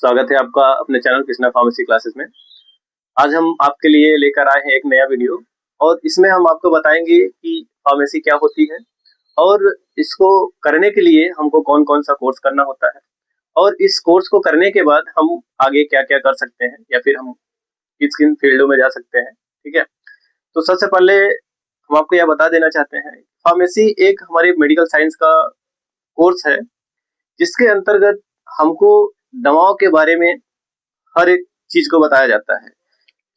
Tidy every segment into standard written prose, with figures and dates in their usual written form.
स्वागत है आपका अपने चैनल कृष्णा फार्मेसी क्लासेस में। आज हम आपके लिए लेकर आए हैं एक नया वीडियो और इसमें हम आपको बताएंगे कि फार्मेसी क्या होती है और इसको करने के लिए हमको कौन कौन सा कोर्स करना होता है और इस कोर्स को करने के बाद हम आगे क्या क्या कर सकते हैं या फिर हम किस किन फील्डों में जा सकते हैं। ठीक है, तो सबसे पहले हम आपको यह बता देना चाहते हैं, फार्मेसी एक हमारी मेडिकल साइंस का कोर्स है जिसके अंतर्गत हमको दवाओं के बारे में हर एक चीज को बताया जाता है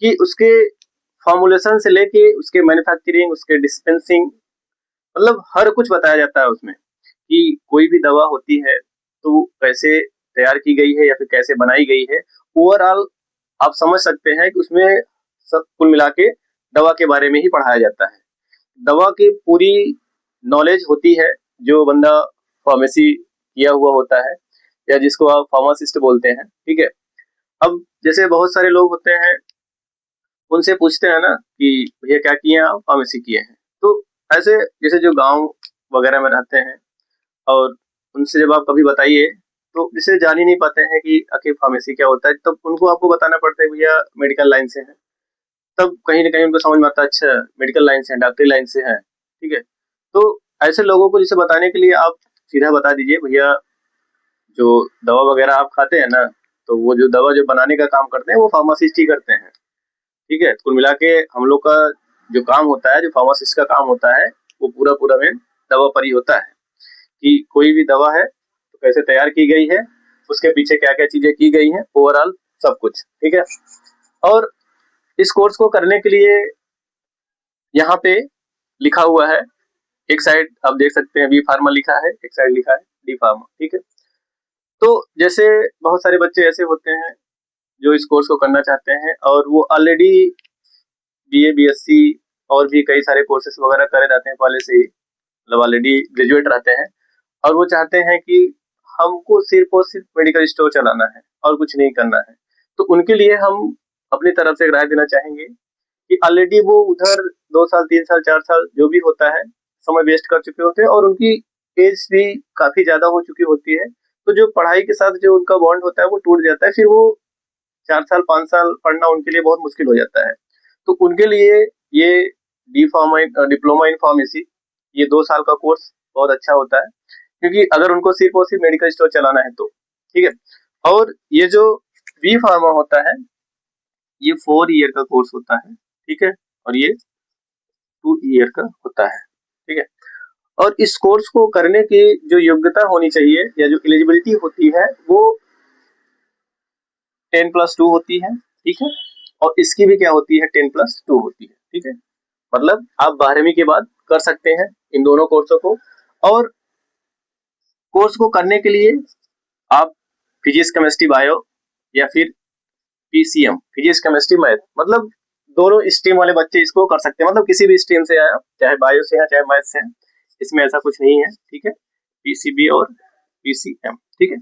कि उसके फॉर्मुलेशन से लेके उसके मैन्युफैक्चरिंग, उसके डिस्पेंसिंग, मतलब हर कुछ बताया जाता है उसमें कि कोई भी दवा होती है तो वो कैसे तैयार की गई है या फिर कैसे बनाई गई है। ओवरऑल आप समझ सकते हैं कि उसमें सब कुल मिला के दवा के बारे में ही पढ़ाया जाता है। दवा की पूरी नॉलेज होती है जो बंदा फार्मेसी किया हुआ होता है या जिसको आप फार्मासिस्ट बोलते हैं। ठीक है, अब जैसे बहुत सारे लोग होते हैं, उनसे पूछते हैं ना कि भैया क्या किए हैं आप? फार्मेसी किए हैं। तो ऐसे जैसे जो गांव वगैरह में रहते हैं और उनसे जब आप कभी बताइए तो जिसे जान ही नहीं पाते हैं कि आखिर फार्मेसी क्या होता है, तब उनको आपको बताना पड़ता है भैया मेडिकल लाइन से है। तब कहीं ना कहीं उनको समझ में आता है, अच्छा मेडिकल लाइन से है, डॉक्टरी लाइन से है। ठीक है, तो ऐसे लोगों को जिसे बताने के लिए आप सीधा बता दीजिए भैया जो दवा वगैरह आप खाते हैं ना, तो वो जो दवा जो बनाने का काम करते हैं वो फार्मासिस्ट ही करते हैं। ठीक है, कुल मिला के हम लोग का जो काम होता है, जो फार्मासिस्ट का काम होता है, वो पूरा पूरा में दवा पर ही होता है कि कोई भी दवा है तो कैसे तैयार की गई है, उसके पीछे क्या क्या चीजें की गई हैं, ओवरऑल सब कुछ। ठीक है, और इस कोर्स को करने के लिए यहाँ पे लिखा हुआ है, एक साइड आप देख सकते हैं बी फार्मा लिखा है, एक साइड लिखा है डी फार्मा। ठीक है, तो जैसे बहुत सारे बच्चे ऐसे होते हैं जो इस कोर्स को करना चाहते हैं और वो ऑलरेडी बीए, बीएससी और भी कई सारे कोर्सेज वगैरह करे रहते हैं पहले से ही, मतलब ऑलरेडी ग्रेजुएट रहते हैं और वो चाहते हैं कि हमको सिर्फ और सिर्फ मेडिकल स्टोर चलाना है और कुछ नहीं करना है। तो उनके लिए हम अपनी तरफ से एक राय देना चाहेंगे कि ऑलरेडी वो उधर 2 साल, 3 साल, 4 साल जो भी होता है समय वेस्ट कर चुके होते हैं और उनकी एज भी काफी ज्यादा हो चुकी होती है। तो जो पढ़ाई के साथ जो उनका बॉन्ड होता है वो टूट जाता है, फिर वो 4 साल, 5 साल पढ़ना उनके लिए बहुत मुश्किल हो जाता है। तो उनके लिए ये D pharma, diploma in pharmacy, ये 2 साल का कोर्स बहुत अच्छा होता है क्योंकि अगर उनको सिर्फ और सिर्फ मेडिकल स्टोर चलाना है तो। ठीक है, और ये जो बी फार्मा होता है ये 4 ईयर का कोर्स होता है। ठीक है, और ये 2 ईयर का होता है। ठीक है, और इस कोर्स को करने की जो योग्यता होनी चाहिए या जो एलिजिबिलिटी होती है वो 10+2 होती है। ठीक है, और इसकी भी क्या होती है, 10+2 होती है। ठीक है, मतलब आप 12वीं के बाद कर सकते हैं इन दोनों कोर्सों को। और कोर्स को करने के लिए आप फिजिक्स, केमिस्ट्री, बायो या फिर पीसीएम, फिजिक्स, केमिस्ट्री, मैथ, मतलब दोनों स्ट्रीम वाले बच्चे इसको कर सकते हैं। मतलब किसी भी स्ट्रीम से आए, चाहे बायो से है चाहे मैथ से है, इसमें ऐसा कुछ नहीं है। ठीक है, पीसीबी और पीसीएम। ठीक है,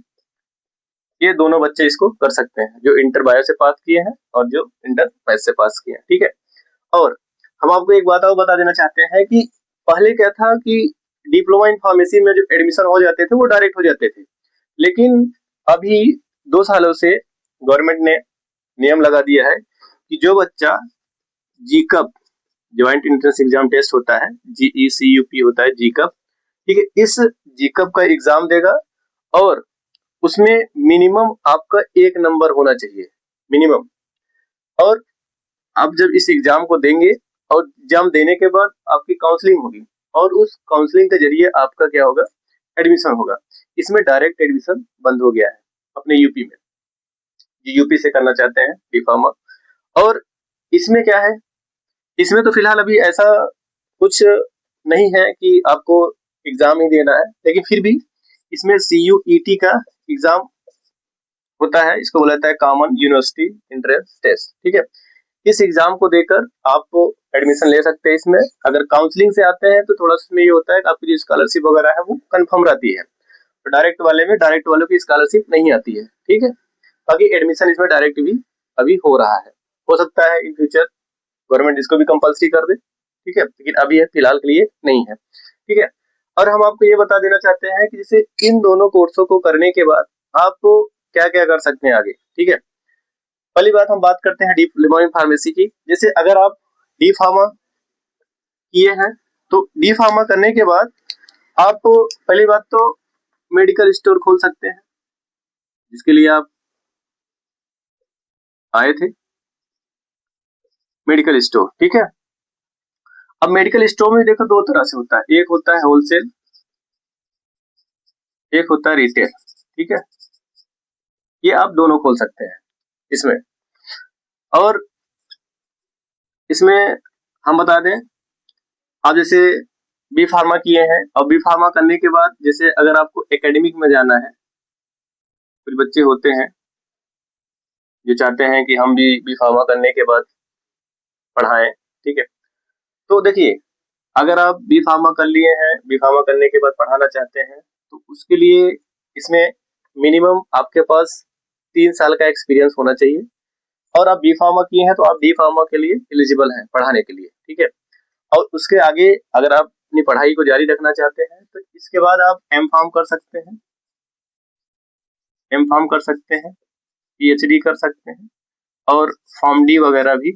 ये दोनों बच्चे इसको कर सकते हैं जो इंटर बायो से पास किए हैं और जो इंटर मैथ से पास किए हैं। ठीक है, और हम आपको एक बात और बता देना चाहते हैं कि पहले क्या था कि डिप्लोमा इन फार्मेसी में जो एडमिशन हो जाते थे वो डायरेक्ट हो जाते थे, लेकिन अभी 2 सालों से गवर्नमेंट ने नियम लगा दिया है कि जो बच्चा जीकप, ज्वाइंट एंट्रेंस एग्जाम टेस्ट होता है, जीईसीयूपी होता है जीकप। ठीक है, इस जीकप का एग्जाम देगा और उसमें मिनिमम आपका 1 नंबर होना चाहिए, मिनिमम। और आप जब इस एग्जाम को देंगे और एग्जाम देने के बाद आपकी काउंसलिंग होगी और उस काउंसलिंग के जरिए आपका क्या होगा, एडमिशन होगा। इसमें डायरेक्ट एडमिशन बंद हो गया है अपने यूपी में, जो यूपी से करना चाहते हैं बी फार्मा। और इसमें क्या है, इसमें तो फिलहाल अभी ऐसा कुछ नहीं है कि आपको एग्जाम ही देना है, लेकिन फिर भी इसमें CUET का एग्जाम होता है, इसको बोला जाता है कॉमन यूनिवर्सिटी एंट्रेंस टेस्ट। ठीक है, इस एग्जाम को देकर आप एडमिशन ले सकते हैं इसमें। अगर काउंसलिंग से आते हैं तो थोड़ा सा इसमें ये होता है कि आपकी जो स्कॉलरशिप वगैरह है वो कंफर्म रहती है, तो डायरेक्ट वाले में डायरेक्ट वालों की स्कॉलरशिप नहीं आती है। ठीक है, बाकी एडमिशन इसमें डायरेक्ट भी अभी हो रहा है, हो सकता है इन फ्यूचर गवर्नमेंट इसको भी कंपल्सरी कर दे। ठीक है, लेकिन अभी ये फिलहाल के लिए नहीं है। ठीक है, और हम आपको ये बता देना चाहते हैं कि जैसे इन दोनों कोर्सों को करने के बाद आप क्या क्या कर सकते हैं आगे। ठीक है, पहली बात हम बात करते हैं डिप्लोमा इन फार्मेसी की। जैसे अगर आप डी फार्मा किए हैं तो डी फार्मा करने के बाद आप पहली बात तो मेडिकल स्टोर खोल सकते हैं, जिसके लिए आप आए थे, मेडिकल स्टोर। ठीक है, अब मेडिकल स्टोर में देखो दो तरह से होता है, एक होता है होलसेल, एक होता है रिटेल। ठीक है, ये आप दोनों खोल सकते हैं इसमें। और इसमें हम बता दें, आप जैसे बी फार्मा किए हैं और बी फार्मा करने के बाद जैसे अगर आपको एकेडमिक में जाना है, कुछ बच्चे होते हैं जो चाहते हैं कि हम भी बी फार्मा करने के बाद पढ़ाएं। ठीक है, तो देखिए अगर आप बी फार्मा कर लिए हैं, बी फार्मा करने के बाद पढ़ाना चाहते हैं, तो उसके लिए इसमें मिनिमम आपके पास 3 साल का एक्सपीरियंस होना चाहिए। और आप बी फार्मा किए हैं तो आप डी फार्मा के लिए एलिजिबल हैं पढ़ाने के लिए। ठीक है, और उसके आगे अगर आप अपनी पढ़ाई को जारी रखना चाहते हैं तो इसके बाद आप एम फार्म कर सकते हैं, एम फार्म कर सकते हैं, पीएचडी कर सकते हैं और फार्म डी वगैरह भी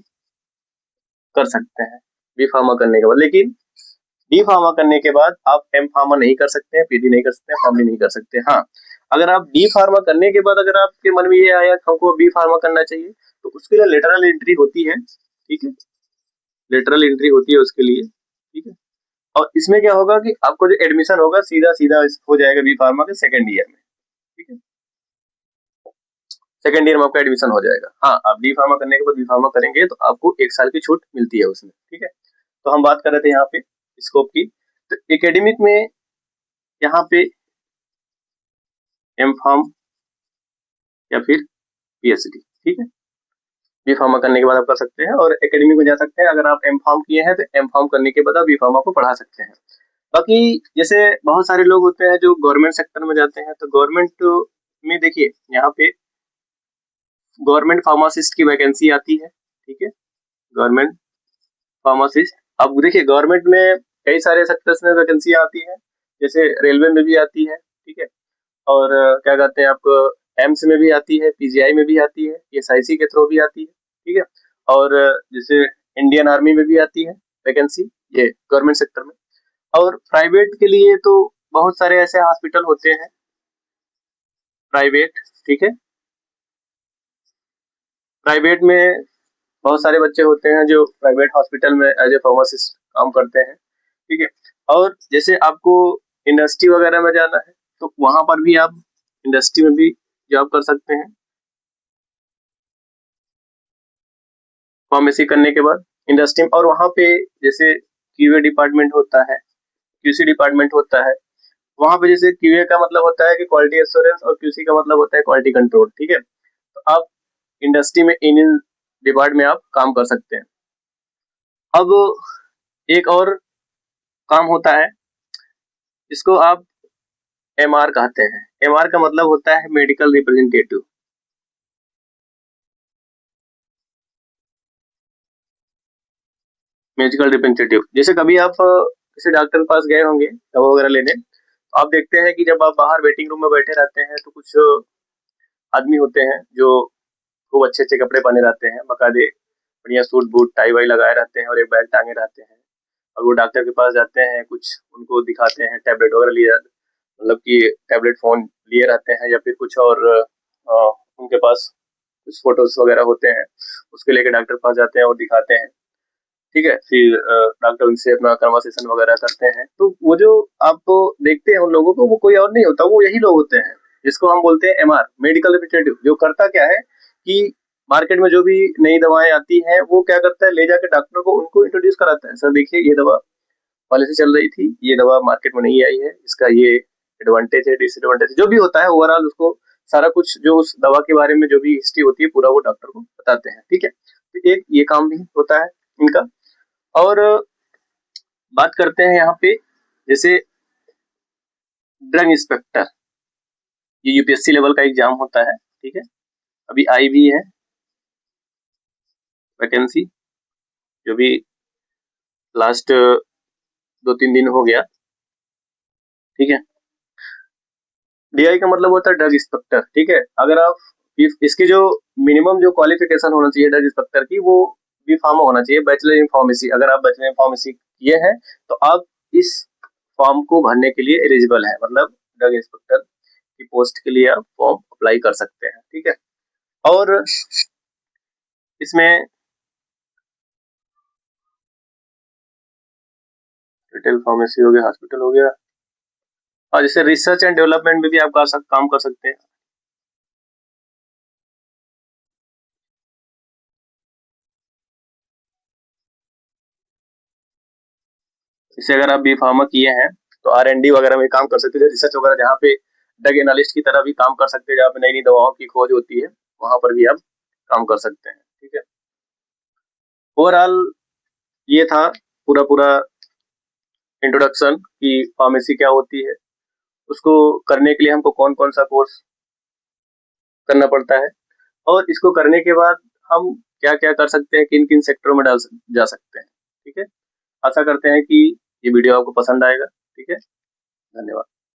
कर सकते हैं बी फार्मा करने के बाद। लेकिन डी फार्मा करने के बाद आप एम फार्मा नहीं कर सकते हैं, पीडी नहीं कर सकते हैं, फार्म डी नहीं कर सकते। हाँ, अगर आप डी फार्मा करने के बाद अगर आपके मन में ये आया कि हमको बी फार्मा करना चाहिए तो उसके लिए लेटरल एंट्री होती है। ठीक है, लेटरल एंट्री होती है उसके लिए। ठीक है, और इसमें क्या होगा कि आपको जो एडमिशन होगा सीधा सीधा हो जाएगा बी फार्मा के सेकेंड ईयर में। ठीक है, सेकेंड ईयर में आपका एडमिशन हो जाएगा। हाँ, आप डी फार्मा करने के बाद बी फार्मा करेंगे तो आपको 1 साल की छूट मिलती है उसमें। ठीक है, तो हम बात कर रहे थे यहाँ पे स्कोप की। तो एकेडमिक में यहाँ पे एम फार्म या फिर पीएचडी। ठीक है, बी फार्मा करने के बाद आप कर सकते हैं और एकेडमिक में जा सकते हैं। अगर आप एम फार्म किए हैं तो एम फार्म करने के बाद आप बी फार्मा को पढ़ा सकते हैं। बाकी जैसे बहुत सारे लोग होते हैं जो गवर्नमेंट सेक्टर में जाते हैं, तो गवर्नमेंट में देखिए यहाँ पे गवर्नमेंट फार्मासिस्ट की वैकेंसी आती है। ठीक है, गवर्नमेंट फार्मासिस्ट, अब देखिए गवर्नमेंट में कई सारे सेक्टर्स में वैकेंसी आती है, जैसे रेलवे में भी आती है। ठीक है, और क्या कहते हैं आपको एम्स में भी आती है, पीजीआई में भी आती है, एसआईसी के थ्रू भी आती है। ठीक है, और जैसे इंडियन आर्मी में भी आती है वैकेंसी, ये गवर्नमेंट सेक्टर में। और प्राइवेट के लिए तो बहुत सारे ऐसे हॉस्पिटल होते हैं प्राइवेट। ठीक है, प्राइवेट में बहुत सारे बच्चे होते हैं जो प्राइवेट हॉस्पिटल में एज ए फार्मासिस्ट काम करते हैं। ठीक है, और जैसे आपको इंडस्ट्री वगैरह में जाना है तो वहां पर भी आप इंडस्ट्री में भी जॉब कर सकते हैं फार्मेसी करने के बाद इंडस्ट्री में। और वहां पे जैसे क्यूए डिपार्टमेंट होता है, क्यूसी डिपार्टमेंट होता है, वहां पे जैसे क्यूए का मतलब होता है कि क्वालिटी एश्योरेंस और क्यूसी का मतलब होता है क्वालिटी कंट्रोल। ठीक है, तो आप इंडस्ट्री में इन डिपार्ट में आप काम कर सकते हैं। अब एक और काम होता है, इसको आप एमआर कहते हैं। एमआर का मतलब होता है मेडिकल रिप्रेजेंटेटिव। मेडिकल रिप्रेजेंटेटिव, जैसे कभी आप किसी डॉक्टर के पास गए होंगे दवा वगैरह लेने, तो आप देखते हैं कि जब आप बाहर वेटिंग रूम में बैठे रहते हैं तो कुछ आदमी होते हैं जो खूब अच्छे अच्छे कपड़े पहने रहते हैं, बकायदे बढ़िया सूट बूट टाई वाई लगाए रहते हैं और एक बैग टांगे रहते हैं, और वो डॉक्टर के पास जाते हैं, कुछ उनको दिखाते हैं, टैबलेट वगैरह लिए, मतलब कि टैबलेट फोन लिए रहते हैं या फिर कुछ और उनके पास कुछ फोटोज वगैरह होते हैं, उसके लेके डॉक्टर के पास जाते हैं और दिखाते हैं। ठीक है, फिर डॉक्टर उनसे अपना कन्वर्सेशन वगैरह करते हैं। तो वो जो आप तो देखते हैं उन लोगों को, वो कोई और नहीं होता, वो यही लोग होते हैं जिसको हम बोलते हैं एमआर, मेडिकल रिप्रेजेंटेटिव। जो करता क्या है कि मार्केट में जो भी नई दवाएं आती हैं वो क्या करता है, ले जाकर डॉक्टर को उनको इंट्रोड्यूस कराता है, सर देखिए ये दवा पहले से चल रही थी, ये दवा मार्केट में नहीं आई है, इसका ये एडवांटेज है, डिसएडवांटेज जो भी होता है ओवरऑल उसको सारा कुछ जो उस दवा के बारे में जो भी हिस्ट्री होती है पूरा वो डॉक्टर को बताते हैं। ठीक है, तो एक ये काम भी होता है इनका। और बात करते हैं यहाँ पे जैसे ड्रग इंस्पेक्टर, ये यूपीएससी लेवल का एग्जाम होता है। ठीक है, अभी आई भी है वैकेंसी, जो भी लास्ट 2-3 दिन हो गया। ठीक है, DI का मतलब होता है ड्रग इंस्पेक्टर, ठीक है। अगर आप इसकी जो मिनिमम जो क्वालिफिकेशन होना चाहिए ड्रग इंस्पेक्टर की, वो बी फार्मा होना चाहिए, बैचलर इन फार्मेसी। अगर आप बैचलर इन फार्मेसी किए हैं तो आप इस फॉर्म को भरने के लिए एलिजिबल है, मतलब ड्रग इंस्पेक्टर की पोस्ट के लिए आप फॉर्म अप्लाई कर सकते हैं, ठीक है। और इसमें रिटेल फार्मेसी हो गया, हॉस्पिटल हो गया, और जैसे रिसर्च एंड डेवलपमेंट में भी आप काम कर सकते हैं। जैसे अगर आप बी फार्मा किए हैं तो R&D वगैरह में काम कर सकते हैं, रिसर्च वगैरह, जहाँ पे ड्रग एनालिस्ट की तरह भी काम कर सकते हैं, जहाँ पे नई नई दवाओं की खोज होती है, वहां पर भी आप काम कर सकते हैं, ठीक है। ओवरऑल ये था पूरा पूरा इंट्रोडक्शन कि फार्मेसी क्या होती है, उसको करने के लिए हमको कौन कौन सा कोर्स करना पड़ता है, और इसको करने के बाद हम क्या क्या कर सकते हैं, किन किन सेक्टरों में जा सकते हैं, ठीक है। आशा करते हैं कि ये वीडियो आपको पसंद आएगा, ठीक है। धन्यवाद।